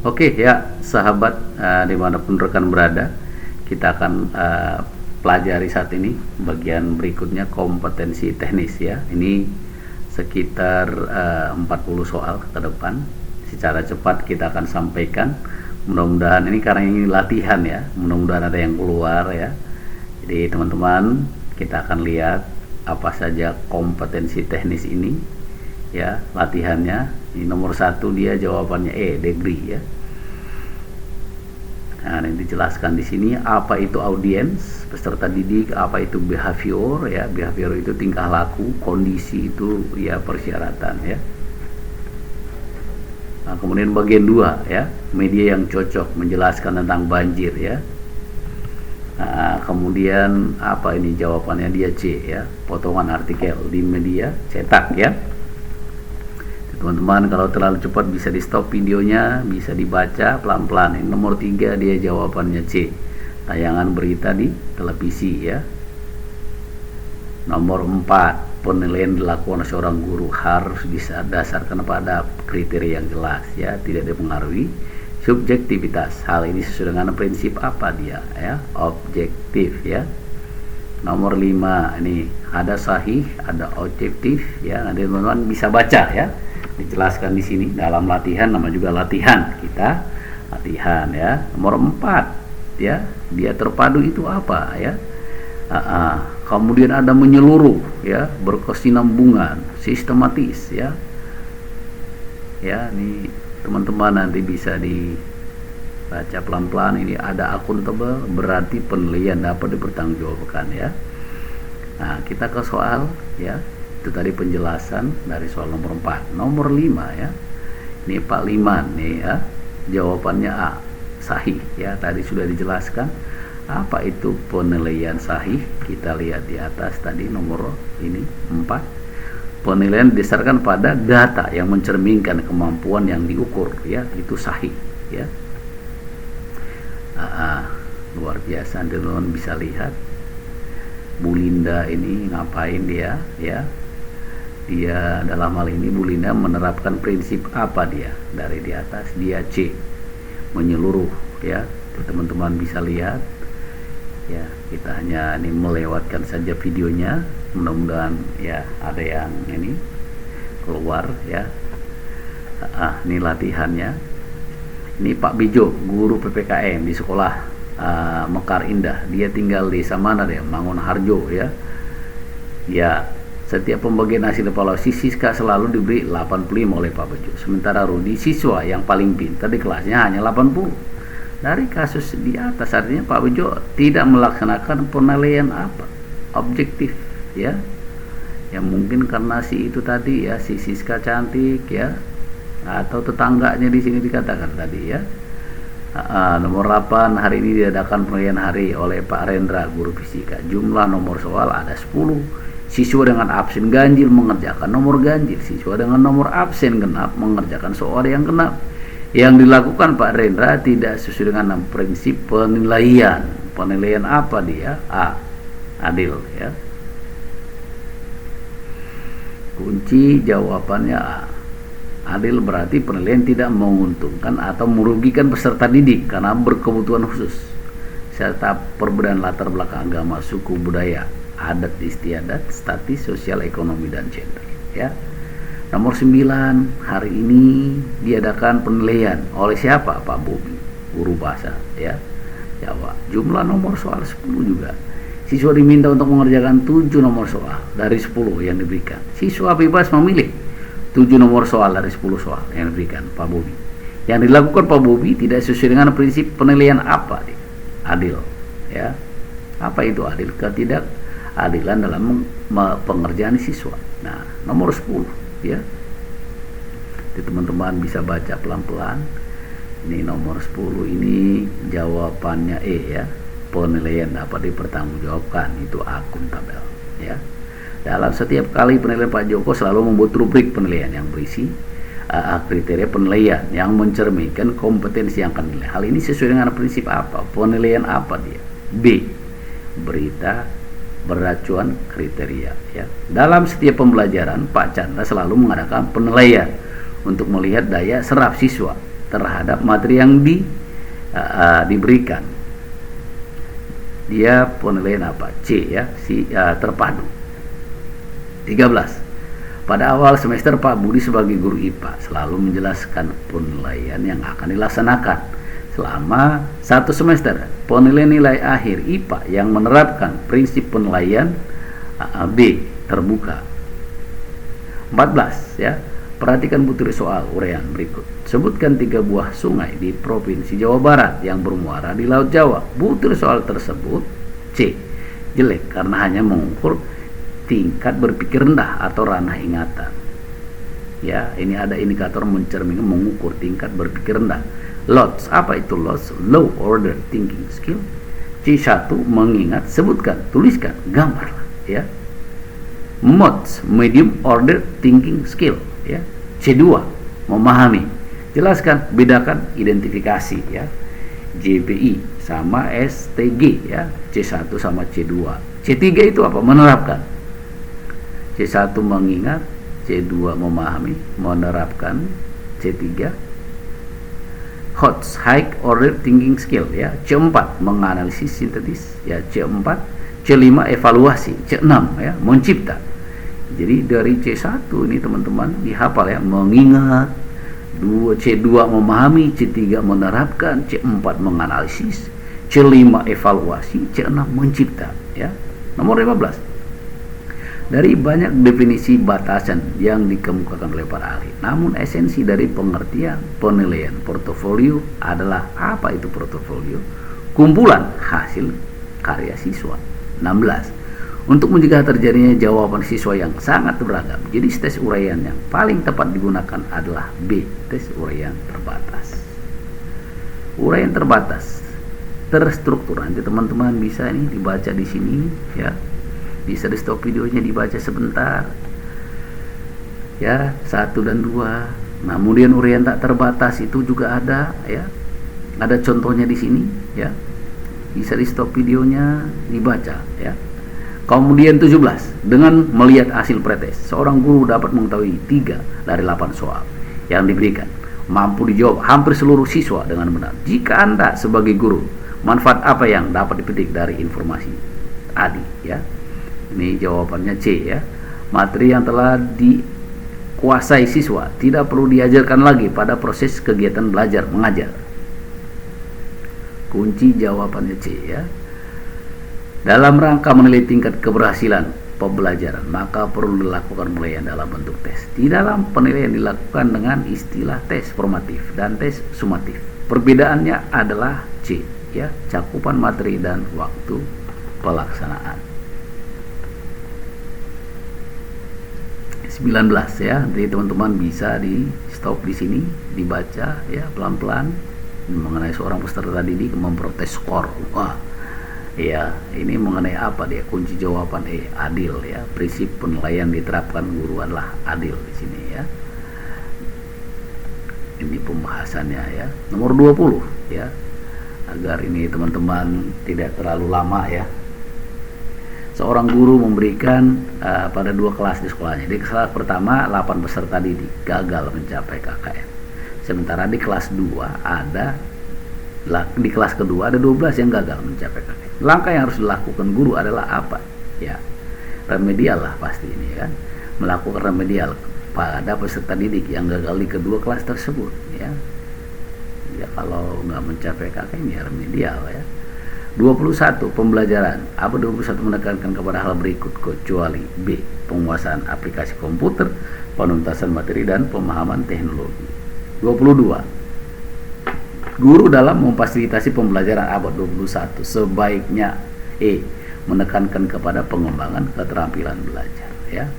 Oke ya sahabat, dimanapun rekan berada, kita akan pelajari saat ini bagian berikutnya, kompetensi teknis ya. Ini sekitar 40 soal ke depan. Secara cepat kita akan sampaikan. Mudah-mudahan ini, karena ini latihan ya, mudah-mudahan ada yang keluar ya. Jadi teman-teman, kita akan lihat apa saja kompetensi teknis ini ya, latihannya. Ini nomor 1, dia jawabannya degree ya. Nah, ini dijelaskan di sini apa itu audiens, peserta didik, apa itu behavior ya. Behavior itu tingkah laku, kondisi itu ya persyaratan ya. Nah, kemudian bagian 2 ya, media yang cocok, menjelaskan tentang banjir ya. Nah, kemudian apa ini jawabannya, dia C ya, potongan artikel di media cetak ya. Teman-teman, kalau terlalu cepat bisa di stop videonya, bisa dibaca pelan-pelan. Ini nomor 3, dia jawabannya C, tayangan berita di televisi ya. Nomor 4, penilaian dilakukan seorang guru harus didasarkan pada kriteria yang jelas ya, tidak dipengaruhi subjektivitas. Hal ini sesuai dengan prinsip apa dia ya, objektif ya. Nomor 5, ini ada sahih, ada objektif ya. Nanti teman-teman bisa baca ya, dijelaskan di sini dalam latihan, nama juga latihan, kita latihan ya. Nomor 4 ya, dia terpadu itu apa ya. Kemudian ada menyeluruh ya, berkesinambungan, sistematis ya. Ya, ini teman-teman nanti bisa dibaca pelan-pelan. Ini ada akuntabel, berarti penilaian dapat dipertanggungjawabkan ya. Nah, kita ke soal ya. Itu tadi penjelasan dari soal nomor 4. Nomor 5 ya, ini Pak Liman nih ya, jawabannya A, sahih ya. Tadi sudah dijelaskan apa itu penilaian sahih. Kita lihat di atas tadi nomor ini 4, penilaian didasarkan pada data yang mencerminkan kemampuan yang diukur ya, itu sahih ya. Luar biasa, teman-teman bisa lihat Bu Linda ini ngapain dia ya. Dia dalam hal ini, Bu Linda menerapkan prinsip apa dia, dari di atas dia C, menyeluruh ya. Teman-teman bisa lihat ya, kita hanya ini melewatkan saja videonya, mudah-mudahan ya ada yang ini keluar ya. Ini latihannya. Ini Pak Bijo, guru PPKN di sekolah Mekar Indah. Dia tinggal di desa mana dia, Mangunharjo ya. Ya, setiap pembagian hasil evaluasi Siska selalu diberi 85 oleh Pak Bejo. Sementara Rudi, siswa yang paling pintar di kelasnya, hanya 80. Dari kasus di atas, artinya Pak Bejo tidak melaksanakan penilaian apa, objektif ya. Yang mungkin karena si itu tadi ya, si Siska cantik ya, atau tetangganya di sini dikatakan tadi ya. Nomor 8, hari ini diadakan penilaian hari oleh Pak Rendra, guru fisika. Jumlah nomor soal ada 10. Siswa dengan absen ganjil mengerjakan nomor ganjil, siswa dengan nomor absen genap mengerjakan soal yang genap. Yang dilakukan Pak Rendra tidak sesuai dengan prinsip penilaian. Penilaian apa dia? A, adil ya. Kunci jawabannya A, adil berarti penilaian tidak menguntungkan atau merugikan peserta didik karena berkebutuhan khusus serta perbedaan latar belakang agama, suku, budaya, adat istiadat, status sosial, ekonomi, dan gender ya. Nomor 9, hari ini diadakan penilaian oleh siapa? Pak Bobi, guru bahasa ya, Jawa. Jumlah nomor soal 10 juga. Siswa diminta untuk mengerjakan 7 nomor soal dari 10 yang diberikan. Siswa bebas memilih 7 nomor soal dari 10 soal yang diberikan Pak Bobi. Yang dilakukan Pak Bobi tidak sesuai dengan prinsip penilaian apa? Adil ya. Apa itu adil? Ketidakadilan dalam pengerjaan siswa. Nah, nomor 10 ya. Jadi teman-teman bisa baca pelan-pelan. Ini nomor 10 ini jawabannya E ya. Penilaian dapat dipertanggungjawabkan, itu akuntabel ya. Dalam setiap kali penilaian Pak Joko selalu membuat rubrik penilaian yang berisi kriteria penilaian yang mencerminkan kompetensi yang akan dinilai. Hal ini sesuai dengan prinsip apa? Penilaian apa dia? B, berita beracuan kriteria ya. Dalam setiap pembelajaran Pak Chandra selalu mengadakan penilaian untuk melihat daya serap siswa terhadap materi yang diberikan. Dia penilaian apa? C ya, terpadu. 13. Pada awal semester Pak Budi sebagai guru IPA selalu menjelaskan penilaian yang akan dilaksanakan selama satu semester. Penilaian nilai akhir IPA yang menerapkan prinsip penilaian B terbuka. 14 ya. Perhatikan butir soal uraian berikut. Sebutkan 3 buah sungai di Provinsi Jawa Barat yang bermuara di Laut Jawa. Butir soal tersebut C. Jelek karena hanya mengukur tingkat berpikir rendah atau ranah ingatan. Ya, ini ada indikator mencerminkan mengukur tingkat berpikir rendah. LOTS, apa itu LOTS? Low order thinking skill. C1 mengingat, sebutkan, tuliskan, gambar ya. MODS, medium order thinking skill ya. C2 memahami, jelaskan, bedakan, identifikasi ya. JPI sama STG ya. C1 sama C2. C3 itu apa? Menerapkan. C1 mengingat, C2 memahami, menerapkan, C3 HOTS, high order thinking skill ya. C4 menganalisis sintetis ya. C4, C5 evaluasi, C6 ya mencipta. Jadi dari C1 ini teman-teman dihafal ya, mengingat, C2 memahami, C3 menerapkan, C4 menganalisis, C5 evaluasi, C6 mencipta ya. Nomor 15. Dari banyak definisi batasan yang dikemukakan oleh para ahli, namun esensi dari pengertian penilaian portofolio adalah apa itu portofolio? Kumpulan hasil karya siswa. 16. Untuk mencegah terjadinya jawaban siswa yang sangat beragam, jadi tes uraian yang paling tepat digunakan adalah B, tes uraian terbatas. Uraian terbatas terstruktur. Nanti teman-teman bisa ini dibaca di sini ya. Bisa di stop videonya, dibaca sebentar ya, 1 dan 2. Nah, kemudian uraian tak terbatas itu juga ada ya, ada contohnya di sini ya, bisa di stop videonya, dibaca ya. Kemudian 17, dengan melihat hasil pretest, seorang guru dapat mengetahui 3 dari 8 soal yang diberikan mampu dijawab hampir seluruh siswa dengan benar. Jika Anda sebagai guru, manfaat apa yang dapat dipetik dari informasi tadi ya? Ini jawabannya C ya. Materi yang telah dikuasai siswa tidak perlu diajarkan lagi pada proses kegiatan belajar mengajar. Kunci jawabannya C ya. Dalam rangka menilai tingkat keberhasilan pembelajaran, maka perlu dilakukan penilaian dalam bentuk tes. Di dalam penilaian dilakukan dengan istilah tes formatif dan tes sumatif. Perbedaannya adalah C ya, cakupan materi dan waktu pelaksanaan. 19 ya, jadi teman-teman bisa di stop di sini, dibaca ya pelan-pelan mengenai seorang peserta didik memprotes skor. Wah, ya ini mengenai apa dia? Kunci jawaban adil ya. Prinsip penilaian diterapkan guru adalah adil di sini ya. Ini pembahasannya ya. Nomor 20 ya. Agar ini teman-teman tidak terlalu lama ya. Seorang guru memberikan pada 2 kelas di sekolahnya. Di kelas pertama 8 peserta didik gagal mencapai KKM. Sementara di kelas 2 di kelas kedua ada 12 yang gagal mencapai KKM. Langkah yang harus dilakukan guru adalah apa? Ya, remedial lah pasti ini kan. Melakukan remedial pada peserta didik yang gagal di kedua kelas tersebut ya. Ya kalau nggak mencapai KKM ya remedial ya. 21 pembelajaran. Apa 21 menekankan kepada hal berikut kecuali B, penguasaan aplikasi komputer, penuntasan materi dan pemahaman teknologi. 22 guru dalam memfasilitasi pembelajaran abad 21 sebaiknya menekankan kepada pengembangan keterampilan belajar ya.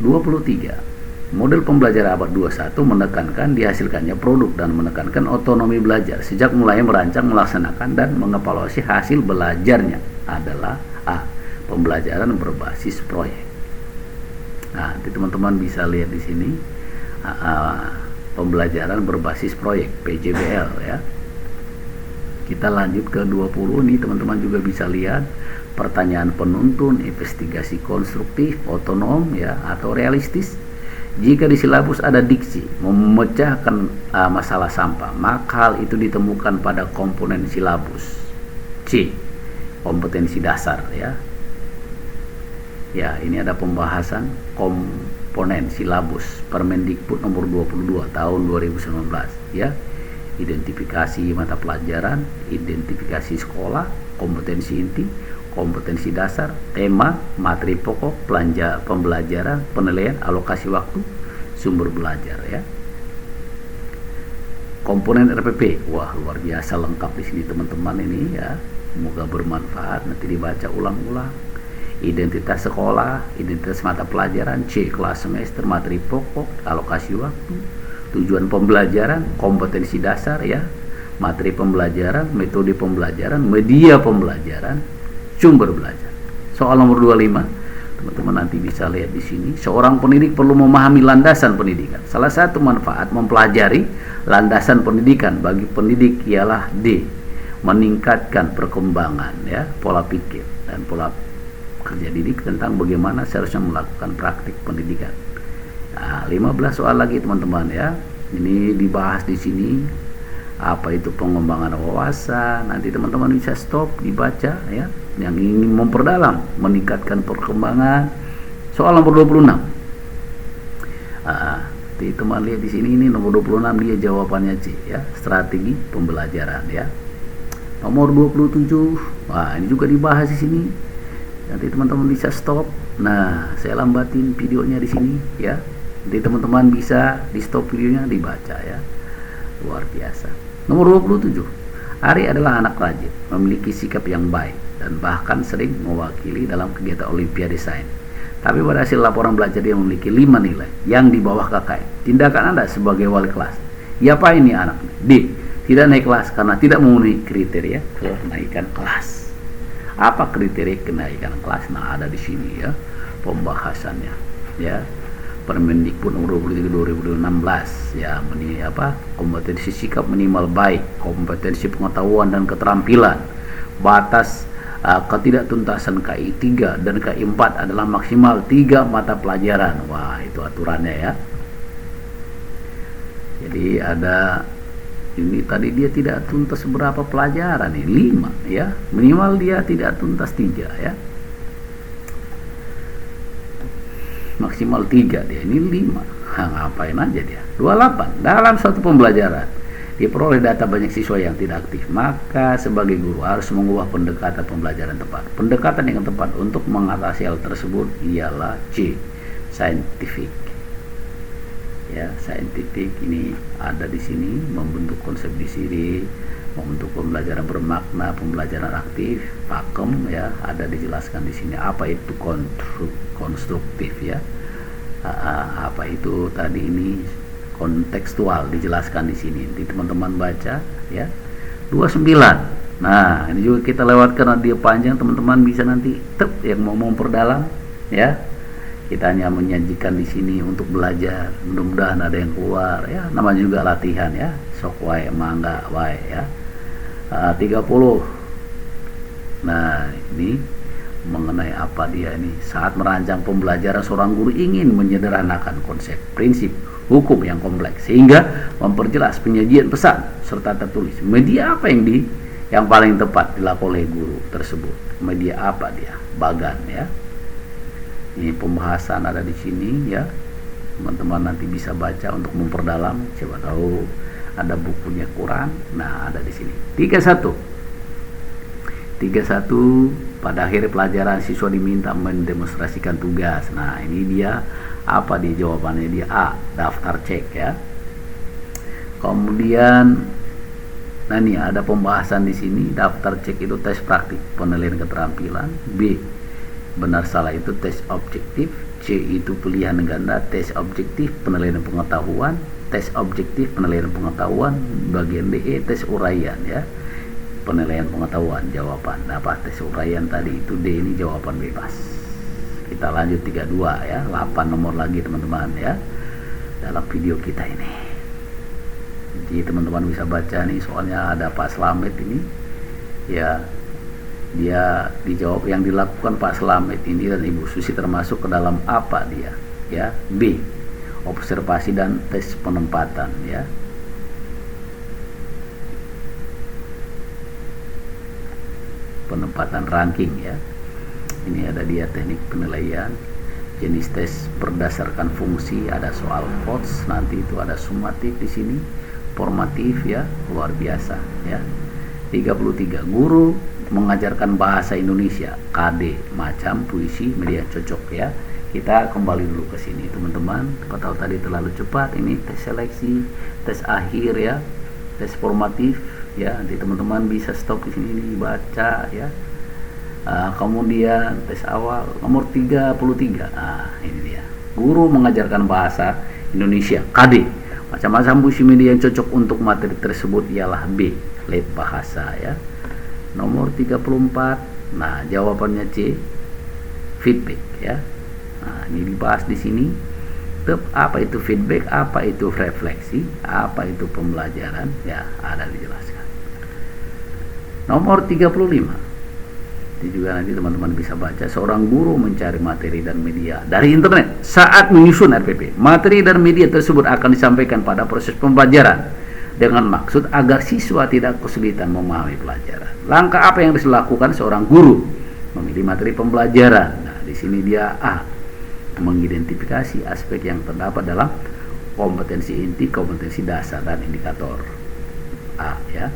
23 model pembelajaran abad 21 menekankan dihasilkannya produk dan menekankan otonomi belajar sejak mulai merancang, melaksanakan dan mengevaluasi hasil belajarnya adalah A, pembelajaran berbasis proyek. Nah, teman-teman bisa lihat di sini pembelajaran berbasis proyek PJBL ya. Kita lanjut ke 20 nih teman-teman juga bisa lihat pertanyaan penuntun, investigasi konstruktif, otonom ya atau realistis. Jika di silabus ada diksi memecahkan masalah sampah, maka hal itu ditemukan pada komponen silabus. C. Kompetensi dasar ya. Ya, ini ada pembahasan komponen silabus Permendikbud nomor 22 tahun 2019 ya. Identifikasi mata pelajaran, identifikasi sekolah, kompetensi inti, kompetensi dasar, tema, materi pokok, pembelajaran, penilaian, alokasi waktu, sumber belajar ya. Komponen RPP, wah luar biasa lengkap di sini teman-teman ini ya. Semoga bermanfaat, nanti dibaca ulang-ulang. Identitas sekolah, identitas mata pelajaran, C. Kelas semester, materi pokok, alokasi waktu, tujuan pembelajaran, kompetensi dasar ya, materi pembelajaran, metode pembelajaran, media pembelajaran, sumber belajar. Soal nomor 25, teman-teman nanti bisa lihat di sini. Seorang pendidik perlu memahami landasan pendidikan. Salah satu manfaat mempelajari landasan pendidikan bagi pendidik ialah D. Meningkatkan perkembangan ya, pola pikir dan pola kerja didik tentang bagaimana seharusnya melakukan praktik pendidikan. Nah, 15 soal lagi teman-teman ya. Ini dibahas di sini apa itu pengembangan wawasan. Nanti teman-teman bisa stop dibaca ya. Yang ingin memperdalam, meningkatkan perkembangan. Soal nomor 26. Jadi teman lihat di sini ini nomor 26 dia jawabannya C ya, strategi pembelajaran ya. Nomor 27. Wah, ini juga dibahas di sini. Nanti teman-teman bisa stop. Nah, saya lambatin videonya di sini ya. Nanti teman-teman bisa di stop videonya, dibaca ya. Luar biasa. Nomor 27. Ari adalah anak rajin, memiliki sikap yang baik dan bahkan sering mewakili dalam kegiatan Olimpiade Sains. Tapi pada hasil laporan belajar dia memiliki 5 nilai yang di bawah KKM. Tindakan Anda sebagai wali kelas, apa ini anak? D. Tidak naik kelas karena tidak memenuhi kriteria kenaikan kelas. Apa kriteria kenaikan kelas? Nah, ada di sini ya pembahasannya ya. Permendikbud nomor 23 2016 ya, kompetensi sikap minimal baik, kompetensi pengetahuan dan keterampilan. Batas ketidaktuntasan KI 3 dan KI 4 adalah maksimal 3 mata pelajaran. Wah, itu aturannya ya. Jadi ada ini tadi dia tidak tuntas berapa pelajaran nih? 5 ya. Minimal dia tidak tuntas 3 ya. Maksimal 3 dia, ini 5. Ngapain aja dia? 28. Dalam suatu pembelajaran diperoleh data banyak siswa yang tidak aktif, maka sebagai guru harus mengubah pendekatan pembelajaran tepat. Pendekatan yang tepat untuk mengatasi hal tersebut ialah C. Scientific. Ya, scientific ini ada di sini, membentuk konsep di sini, membentuk pembelajaran bermakna, pembelajaran aktif, pakem ya, ada dijelaskan di sini. Apa itu konstruktif ya? Apa itu tadi ini kontekstual, dijelaskan di sini. Nanti teman-teman baca ya. 29. Nah, ini juga kita lewatkan, dia panjang, teman-teman bisa nanti yang mau memperdalam ya. Kita hanya menyajikan di sini untuk belajar. Mudah-mudahan ada yang keluar ya. Namanya juga latihan ya. Sok wae mangga wae ya. 30. Nah, ini mengenai apa dia ini. Saat merancang pembelajaran, seorang guru ingin menyederhanakan konsep, prinsip, hukum yang kompleks sehingga memperjelas penyajian pesan serta tertulis. Media apa yang paling tepat dilakukan oleh guru tersebut? Media apa dia? Bagan ya. Ini pembahasan ada di sini ya. Teman-teman nanti bisa baca untuk memperdalam, coba tahu ada bukunya kurang. Nah, ada di sini. 31. Pada akhir pelajaran siswa diminta mendemonstrasikan tugas. Nah, ini dia apa di jawabannya dia A, daftar cek ya. Kemudian nah ini ada pembahasan di sini, daftar cek itu tes praktik penilaian keterampilan. B, benar salah itu tes objektif. C itu pilihan ganda, tes objektif penilaian pengetahuan. Tes objektif penilaian pengetahuan. Bagian D, tes uraian ya, penilaian pengetahuan. Jawaban dapat tes uraian tadi itu D, ini jawaban bebas. Kita lanjut 32 ya, 8 nomor lagi teman-teman ya dalam video kita ini. Jadi teman-teman bisa baca nih, soalnya ada Pak Slamet ini ya, dia dijawab yang dilakukan Pak Slamet ini dan Ibu Susi termasuk ke dalam apa dia ya. B, observasi dan tes penempatan ya. Penempatan ranking ya. Ini ada dia teknik penilaian, jenis tes berdasarkan fungsi, ada soal quotes, nanti itu ada sumatif di sini, formatif ya, luar biasa ya. 33 guru mengajarkan bahasa Indonesia, KD, macam puisi media cocok ya. Kita kembali dulu ke sini teman-teman. Kalau tadi terlalu cepat, ini tes seleksi, tes akhir ya, tes formatif ya. Nanti teman-teman bisa stop di sini dibaca ya. Kemudian tes awal nomor 33. Ini dia. Guru mengajarkan bahasa Indonesia, KD. Macam-macam puisi media yang cocok untuk materi tersebut ialah B, lab bahasa ya. Nomor 34. Nah, jawabannya C, feedback ya. Nah, ini dibahas di sini. Apa itu feedback, apa itu refleksi, apa itu pembelajaran ya, ada dijelaskan. Nomor 35. Ini juga nanti teman-teman bisa baca. Seorang guru mencari materi dan media dari internet saat menyusun RPP. Materi dan media tersebut akan disampaikan pada proses pembelajaran dengan maksud agar siswa tidak kesulitan memahami pelajaran. Langkah apa yang harus dilakukan seorang guru? Memilih materi pembelajaran. Nah, di sini dia mengidentifikasi aspek yang terdapat dalam kompetensi inti, kompetensi dasar dan indikator ya.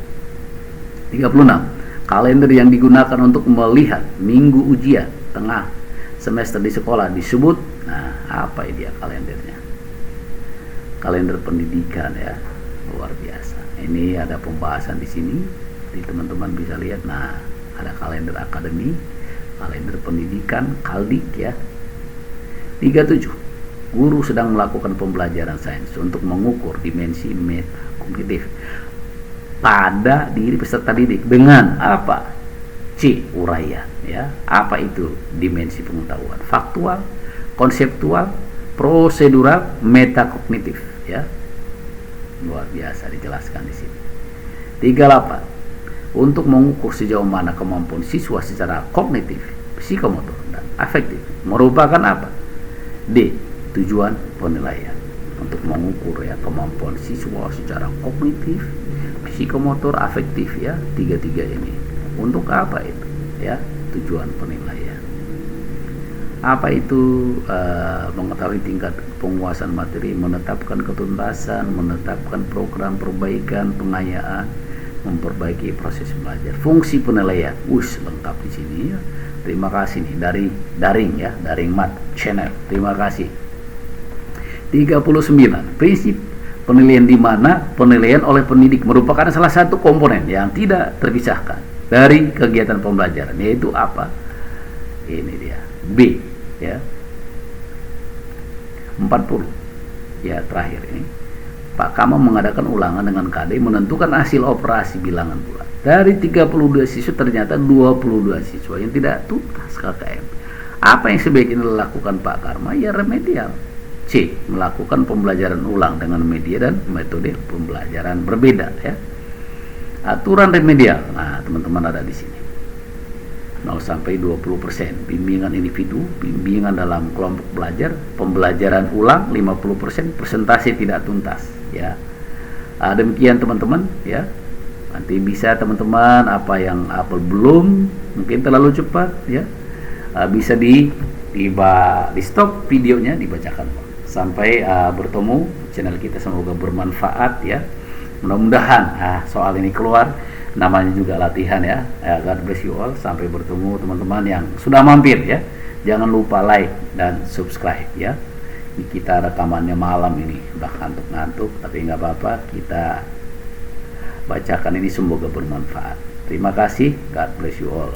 36. Kalender yang digunakan untuk melihat minggu ujian tengah semester di sekolah disebut, nah apa dia kalendernya? Kalender pendidikan ya, luar biasa. Ini ada pembahasan di sini, di teman-teman bisa lihat. Nah, ada kalender akademi, kalender pendidikan, kaldik ya. 37. Guru sedang melakukan pembelajaran sains untuk mengukur dimensi metakognitif pada diri peserta didik dengan apa? C, uraian ya. Apa itu dimensi pengetahuan? Faktual, konseptual, prosedural, metakognitif ya. Luar biasa dijelaskan di sini. 38. Untuk mengukur sejauh mana kemampuan siswa secara kognitif, psikomotor dan afektif merupakan apa? D, tujuan penilaian. Untuk mengukur ya kemampuan siswa secara kognitif, psikomotor, afektif ya, 33 ini. Untuk apa itu? Ya, tujuan penilaian. Apa itu? Mengetahui tingkat penguasaan materi, menetapkan ketuntasan, menetapkan program perbaikan, pengayaan, memperbaiki proses belajar. Fungsi penilaian, lengkap di sini ya. Terima kasih nih dari daring ya, daring mat channel. Terima kasih. 39. Prinsip penilaian di mana penilaian oleh pendidik merupakan salah satu komponen yang tidak terpisahkan dari kegiatan pembelajaran, yaitu apa? Ini dia, B ya. 40. Ya, terakhir ini. Pak Kama mengadakan ulangan dengan KD menentukan hasil operasi bilangan bulat. Dari 32 siswa ternyata 22 siswa yang tidak tuntas KKM. Apa yang sebaiknya dilakukan Pak Karma? Ya remedial. C, melakukan pembelajaran ulang dengan media dan metode pembelajaran berbeda ya. Aturan remedial. Nah, teman-teman ada di sini. 0 sampai 20%, bimbingan individu, bimbingan dalam kelompok belajar, pembelajaran ulang 50%, presentasi tidak tuntas ya. Demikian teman-teman ya. Nanti bisa teman-teman apa yang belum mungkin terlalu cepat ya, bisa di stop videonya, dibacakan. Sampai bertemu channel kita, semoga bermanfaat ya. Mudah-mudahan soal ini keluar, namanya juga latihan ya. God bless you all. Sampai bertemu teman-teman yang sudah mampir ya. Jangan lupa like dan subscribe ya. Ini kita rekamannya malam ini, udah ngantuk-ngantuk, tapi nggak apa-apa, kita bacakan ini, semoga bermanfaat. Terima kasih. God bless you all.